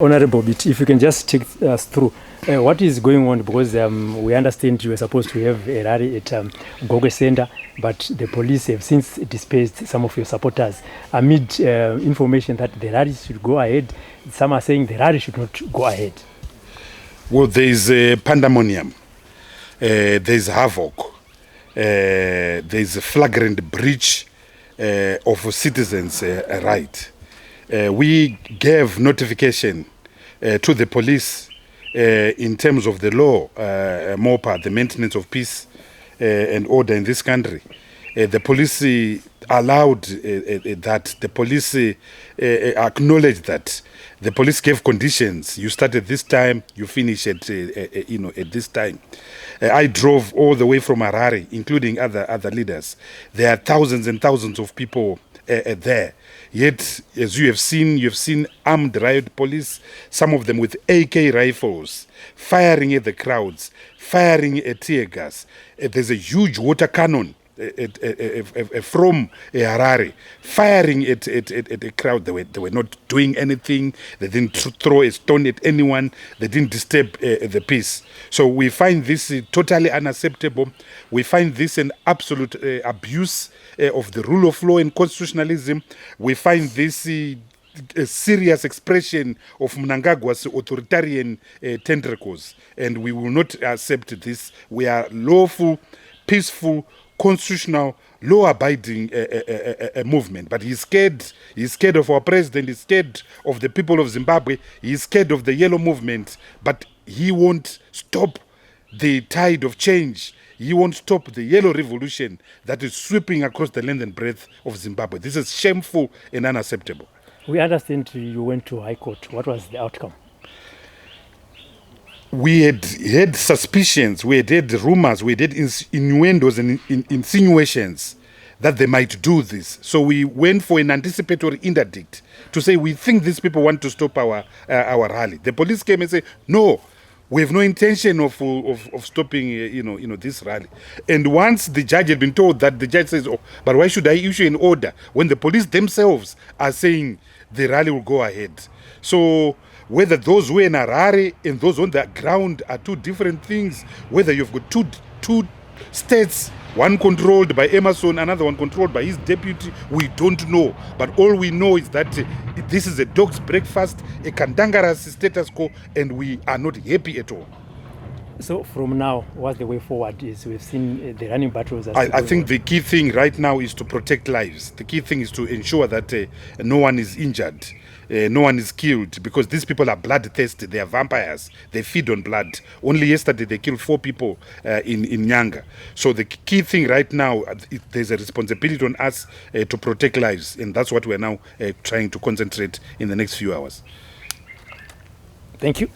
Honorable Biti, if you can just take us through what is going on, because we understand you were supposed to have a rally at Gokwe Center, but the police have since displaced some of your supporters amid information that the rally should go ahead. Some are saying the rally should not go ahead. Well, there is pandemonium, there is havoc, there is a flagrant breach of citizens' right. We gave notification to the police in terms of the law, MOPA, the maintenance of peace and order in this country. The police allowed that. The police acknowledged that. The police gave conditions. You start at this time, you finish at at this time. I drove all the way from Harare, including other leaders. There are thousands and thousands of people there. Yet, as you've seen armed riot police, some of them with AK rifles, firing at the crowds, firing at Teargas. There's a huge water cannon from Harare, firing at a crowd. They were not doing anything. They didn't throw a stone at anyone. They didn't disturb the peace. So we find this totally unacceptable. We find this an absolute abuse of the rule of law and constitutionalism. We find this a serious expression of Mnangagwa's authoritarian tentacles, and we will not accept this. We are lawful, peaceful, constitutional, law-abiding movement, but he's scared. He's scared of our president. He's scared of the people of Zimbabwe. He's scared of the yellow movement, but he won't stop the tide of change. He won't stop the yellow revolution that is sweeping across the length and breadth of Zimbabwe. This is shameful and unacceptable. We understand you went to High Court. What was the outcome? We had suspicions, we had rumors, we had innuendos and insinuations that they might do this. So we went for an anticipatory interdict to say we think these people want to stop our rally. The police came and said, no, we have no intention of stopping this rally. And once the judge had been told that, the judge says, oh, but why should I issue an order when the police themselves are saying the rally will go ahead? So whether those who are in Harare and those on the ground are two different things, whether you've got two states, one controlled by Emerson, another one controlled by his deputy, we don't know. But all we know is that this is a dog's breakfast, a cantankerous status quo, and we are not happy at all. So from now, what's the way forward? Is we've seen the running battles. I think the key thing right now is to protect lives. The key thing is to ensure that no one is injured, no one is killed, because these people are bloodthirsty. They are vampires. They feed on blood. Only yesterday they killed 4 people in Nyanga. So the key thing right now, there's a responsibility on us to protect lives, and that's what we're now trying to concentrate in the next few hours. Thank you.